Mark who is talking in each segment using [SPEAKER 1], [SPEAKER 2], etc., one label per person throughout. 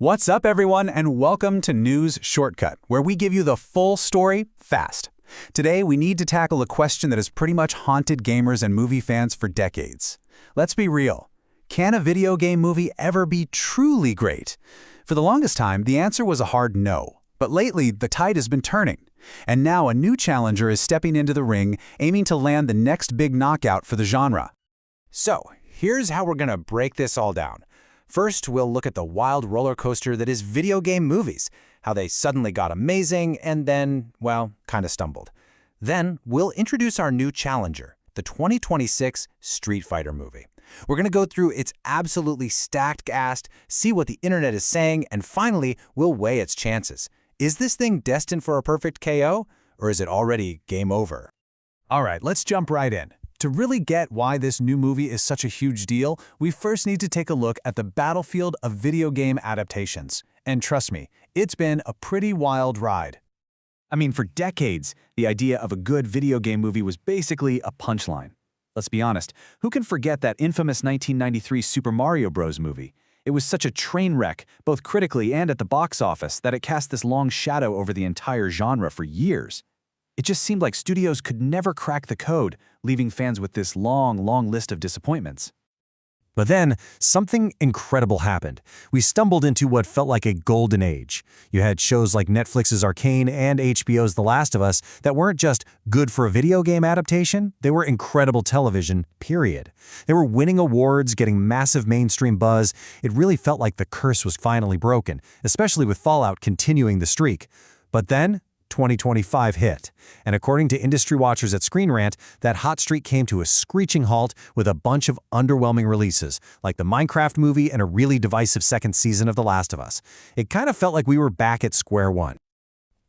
[SPEAKER 1] What's up, everyone, and welcome to News Shortcut, where we give you the full story fast. Today, we need to tackle a question that has pretty much haunted gamers and movie fans for decades. Let's be real. Can a video game movie ever be truly great? For the longest time, the answer was a hard no. But lately, the tide has been turning. And now a new challenger is stepping into the ring, aiming to land the next big knockout for the genre.
[SPEAKER 2] So, here's how we're gonna break this all down. First, we'll look at the wild roller coaster that is video game movies, how they suddenly got amazing and then, well, kind of stumbled. Then, we'll introduce our new challenger, the 2026 Street Fighter movie. We're gonna go through its absolutely stacked cast, see what the internet is saying, and finally, we'll weigh its chances. Is this thing destined for a perfect KO, or is it already game over?
[SPEAKER 1] All right, let's jump right in. To really get why this new movie is such a huge deal, we first need to take a look at the battlefield of video game adaptations. And trust me, it's been a pretty wild ride.
[SPEAKER 3] I mean, for decades, the idea of a good video game movie was basically a punchline. Let's be honest, who can forget that infamous 1993 Super Mario Bros. Movie? It was such a train wreck, both critically and at the box office, that it cast this long shadow over the entire genre for years. It just seemed like studios could never crack the code, leaving fans with this long list of disappointments.
[SPEAKER 4] But then, something incredible happened. We stumbled into what felt like a golden age. You had shows like Netflix's Arcane and HBO's The Last of Us that weren't just good for a video game adaptation, they were incredible television, period. They were winning awards, getting massive mainstream buzz. It really felt like the curse was finally broken, especially with Fallout continuing the streak. But then, 2025 hit, and according to industry watchers at Screen Rant, that hot streak came to a screeching halt with a bunch of underwhelming releases, like the Minecraft movie and a really divisive second season of The Last of Us. It kind of felt like we were back at square one.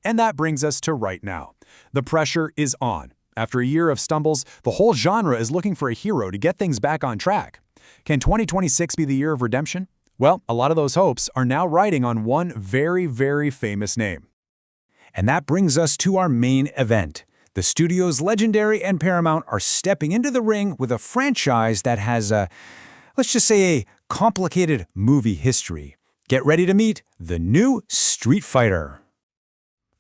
[SPEAKER 1] And that brings us to right now. The pressure is on. After a year of stumbles, the whole genre is looking for a hero to get things back on track. Can 2026 be the year of redemption? Well, a lot of those hopes are now riding on one very famous name. And that brings us to our main event. The studios Legendary and Paramount are stepping into the ring with a franchise that has let's just say a complicated movie history. Get ready to meet the new Street Fighter.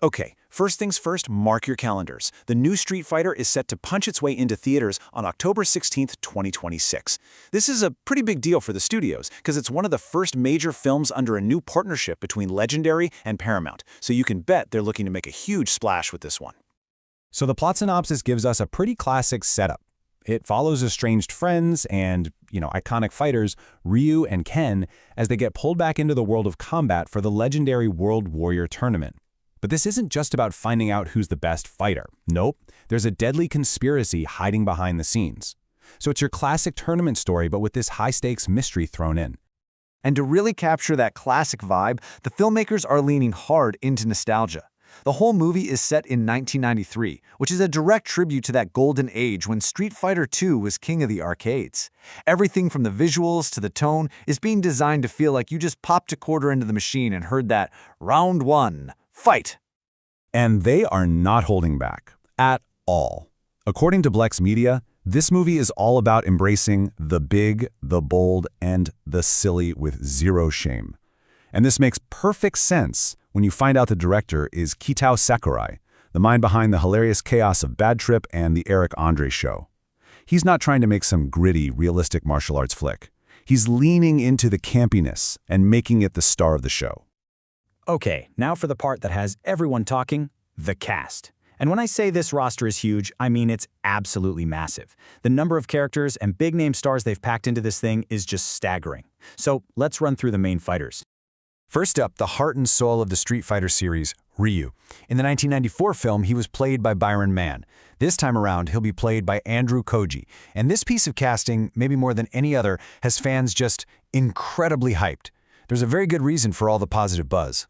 [SPEAKER 2] Okay, first things first, mark your calendars. The new Street Fighter is set to punch its way into theaters on October 16th, 2026. This is a pretty big deal for the studios, because it's one of the first major films under a new partnership between Legendary and Paramount, so you can bet they're looking to make a huge splash with this one.
[SPEAKER 4] So the plot synopsis gives us a pretty classic setup. It follows estranged friends and, iconic fighters, Ryu and Ken, as they get pulled back into the world of combat for the legendary World Warrior Tournament. But this isn't just about finding out who's the best fighter. Nope, there's a deadly conspiracy hiding behind the scenes. So it's your classic tournament story, but with this high-stakes mystery thrown in.
[SPEAKER 3] And to really capture that classic vibe, the filmmakers are leaning hard into nostalgia. The whole movie is set in 1993, which is a direct tribute to that golden age when Street Fighter II was king of the arcades. Everything from the visuals to the tone is being designed to feel like you just popped a quarter into the machine and heard that "Round 1. Fight!"
[SPEAKER 4] And they are not holding back at all. According to Blex Media, this movie is all about embracing the big, the bold, and the silly with zero shame. And this makes perfect sense when you find out the director is Kitao Sakurai, the mind behind the hilarious chaos of Bad Trip and the Eric Andre Show. He's not trying to make some gritty, realistic martial arts flick. He's leaning into the campiness and making it the star of the show.
[SPEAKER 3] Okay, now for the part that has everyone talking, the cast. And when I say this roster is huge, I mean it's absolutely massive. The number of characters and big-name stars they've packed into this thing is just staggering. So let's run through the main fighters.
[SPEAKER 4] First up, the heart and soul of the Street Fighter series, Ryu. In the 1994 film, he was played by Byron Mann. This time around, he'll be played by Andrew Koji. And this piece of casting, maybe more than any other, has fans just incredibly hyped. There's a very good reason for all the positive buzz.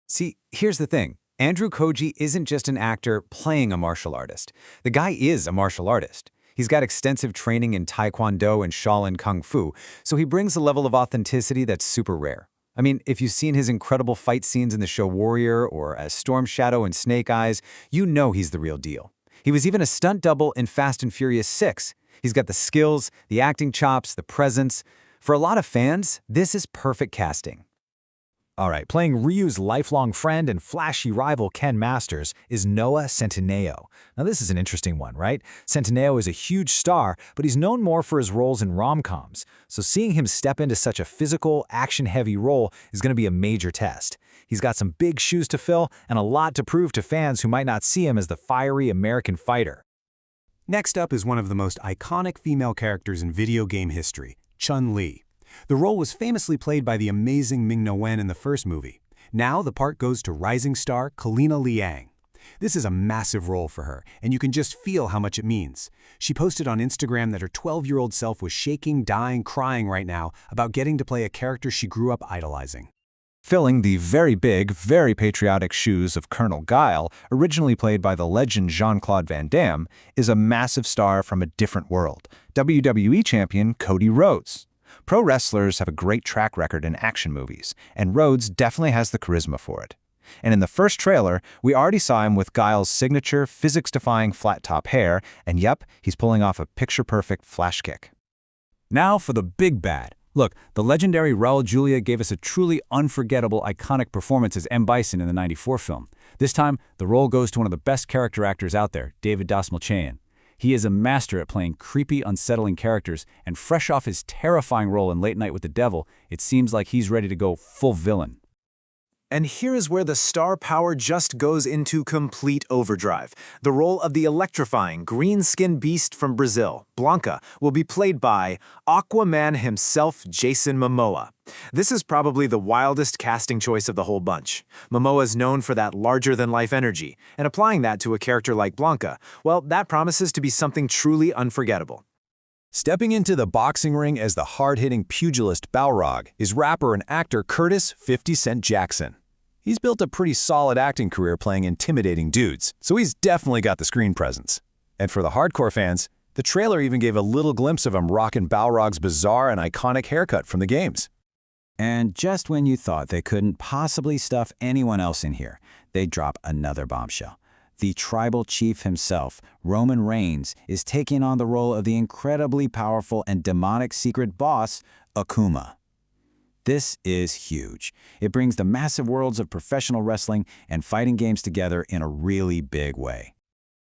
[SPEAKER 2] See, here's the thing. Andrew Koji isn't just an actor playing a martial artist. The guy is a martial artist. He's got extensive training in Taekwondo and Shaolin Kung Fu, so he brings a level of authenticity that's super rare. I mean, if you've seen his incredible fight scenes in the show Warrior or as Storm Shadow in Snake Eyes, you know he's the real deal. He was even a stunt double in Fast and Furious 6. He's got the skills, the acting chops, the presence. For a lot of fans, this is perfect casting.
[SPEAKER 3] All right, playing Ryu's lifelong friend and flashy rival Ken Masters is Noah Centineo. Now this is an interesting one, right? Centineo is a huge star, but he's known more for his roles in rom-coms. So seeing him step into such a physical, action-heavy role is going to be a major test. He's got some big shoes to fill and a lot to prove to fans who might not see him as the fiery American fighter.
[SPEAKER 1] Next up is one of the most iconic female characters in video game history, Chun-Li. The role was famously played by the amazing Ming-Na Wen in the first movie. Now the part goes to rising star Kalina Liang. This is a massive role for her, and you can just feel how much it means. She posted on Instagram that her 12-year-old self was shaking, dying, crying right now about getting to play a character she grew up idolizing.
[SPEAKER 3] Filling the very big, very patriotic shoes of Colonel Guile, originally played by the legend Jean-Claude Van Damme, is a massive star from a different world, WWE champion Cody Rhodes. Pro wrestlers have a great track record in action movies, and Rhodes definitely has the charisma for it. And in the first trailer, we already saw him with Guile's signature, physics-defying flat-top hair, and yep, he's pulling off a picture-perfect flash kick.
[SPEAKER 5] Now for the big bad. Look, the legendary Raul Julia gave us a truly unforgettable, iconic performance as M. Bison in the '94 film. This time, the role goes to one of the best character actors out there, David Dastmalchian. He is a master at playing creepy, unsettling characters, and fresh off his terrifying role in Late Night with the Devil, it seems like he's ready to go full villain.
[SPEAKER 3] And here is where the star power just goes into complete overdrive. The role of the electrifying green-skinned beast from Brazil, Blanca, will be played by Aquaman himself, Jason Momoa. This is probably the wildest casting choice of the whole bunch. Momoa is known for that larger-than-life energy, and applying that to a character like Blanca, well, that promises to be something truly unforgettable.
[SPEAKER 1] Stepping into the boxing ring as the hard-hitting pugilist Balrog is rapper and actor Curtis 50 Cent Jackson. He's built a pretty solid acting career playing intimidating dudes, so he's definitely got the screen presence. And for the hardcore fans, the trailer even gave a little glimpse of him rocking Balrog's bizarre and iconic haircut from the games.
[SPEAKER 2] And just when you thought they couldn't possibly stuff anyone else in here, they drop another bombshell. The tribal chief himself, Roman Reigns, is taking on the role of the incredibly powerful and demonic secret boss, Akuma. This is huge. It brings the massive worlds of professional wrestling and fighting games together in a really big way.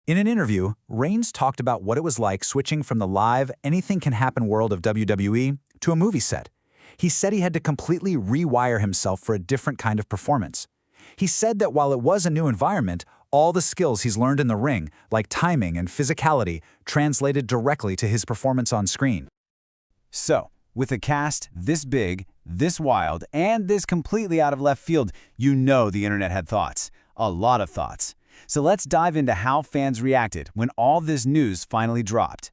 [SPEAKER 3] In an interview, Reigns talked about what it was like switching from the live, anything-can-happen world of WWE to a movie set. He said he had to completely rewire himself for a different kind of performance. He said that while it was a new environment, all the skills he's learned in the ring, like timing and physicality, translated directly to his performance on screen.
[SPEAKER 5] So, with a cast this big, this wild, and this completely out of left field, you know the internet had thoughts. A lot of thoughts. So let's dive into how fans reacted when all this news finally dropped.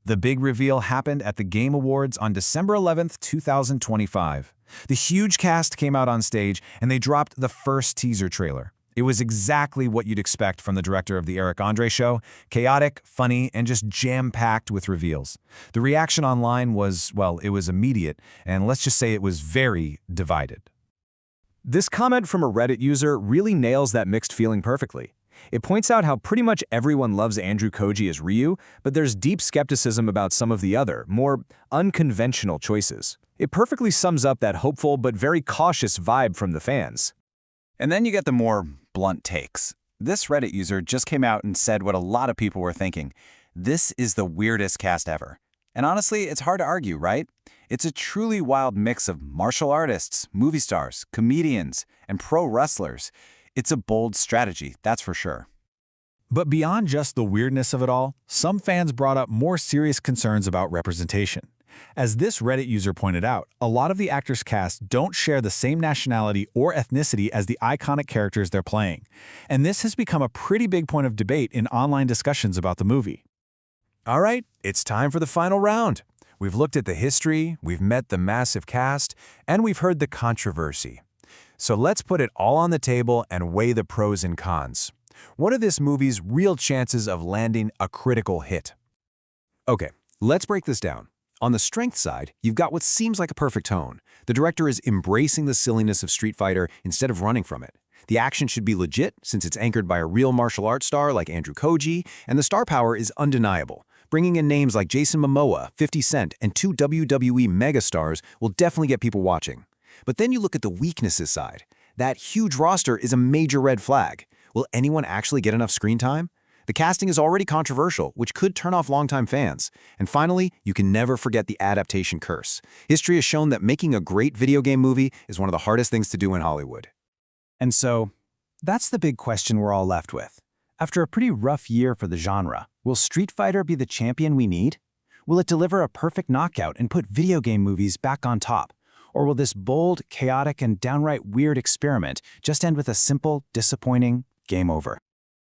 [SPEAKER 3] The big reveal happened at the Game Awards on December 11th, 2025. The huge cast came out on stage and they dropped the first teaser trailer. It was exactly what you'd expect from the director of The Eric Andre Show, chaotic, funny, and just jam-packed with reveals. The reaction online was, well, it was immediate, and let's just say it was very divided. This comment from a Reddit user really nails that mixed feeling perfectly. It points out how pretty much everyone loves Andrew Koji as Ryu, but there's deep skepticism about some of the other, more unconventional choices. It perfectly sums up that hopeful but very cautious vibe from the fans.
[SPEAKER 5] And then you get the more blunt takes. This Reddit user just came out and said what a lot of people were thinking. This is the weirdest cast ever. And honestly, it's hard to argue, right? It's a truly wild mix of martial artists, movie stars, comedians, and pro wrestlers. It's a bold strategy, that's for sure.
[SPEAKER 3] But beyond just the weirdness of it all, some fans brought up more serious concerns about representation. As this Reddit user pointed out, a lot of the actors cast don't share the same nationality or ethnicity as the iconic characters they're playing. And this has become a pretty big point of debate in online discussions about the movie.
[SPEAKER 1] All right, it's time for the final round. We've looked at the history, we've met the massive cast, and we've heard the controversy. So let's put it all on the table and weigh the pros and cons. What are this movie's real chances of landing a critical hit? Okay, let's break this down. On the strength side, you've got what seems like a perfect tone. The director is embracing the silliness of Street Fighter instead of running from it. The action should be legit since it's anchored by a real martial arts star like Andrew Koji, and the star power is undeniable. Bringing in names like Jason Momoa, 50 Cent, and 2 WWE megastars will definitely get people watching.
[SPEAKER 2] But then you look at the weaknesses side. That huge roster is a major red flag. Will anyone actually get enough screen time? The casting is already controversial, which could turn off longtime fans. And finally, you can never forget the adaptation curse. History has shown that making a great video game movie is one of the hardest things to do in Hollywood.
[SPEAKER 3] And so, that's the big question we're all left with. After a pretty rough year for the genre, will Street Fighter be the champion we need? Will it deliver a perfect knockout and put video game movies back on top? Or will this bold, chaotic, and downright weird experiment just end with a simple, disappointing game over?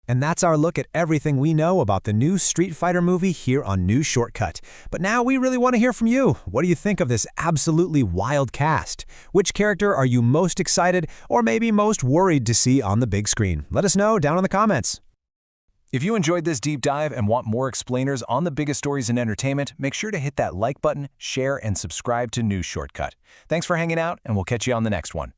[SPEAKER 4] And that's our look at everything we know about the new Street Fighter movie here on News Shortcut. But now we really want to hear from you. What do you think of this absolutely wild cast? Which character are you most excited or maybe most worried to see on the big screen? Let us know down in the comments.
[SPEAKER 1] If you enjoyed this deep dive and want more explainers on the biggest stories in entertainment, make sure to hit that like button, share, and subscribe to News Shortcut. Thanks for hanging out, and we'll catch you on the next one.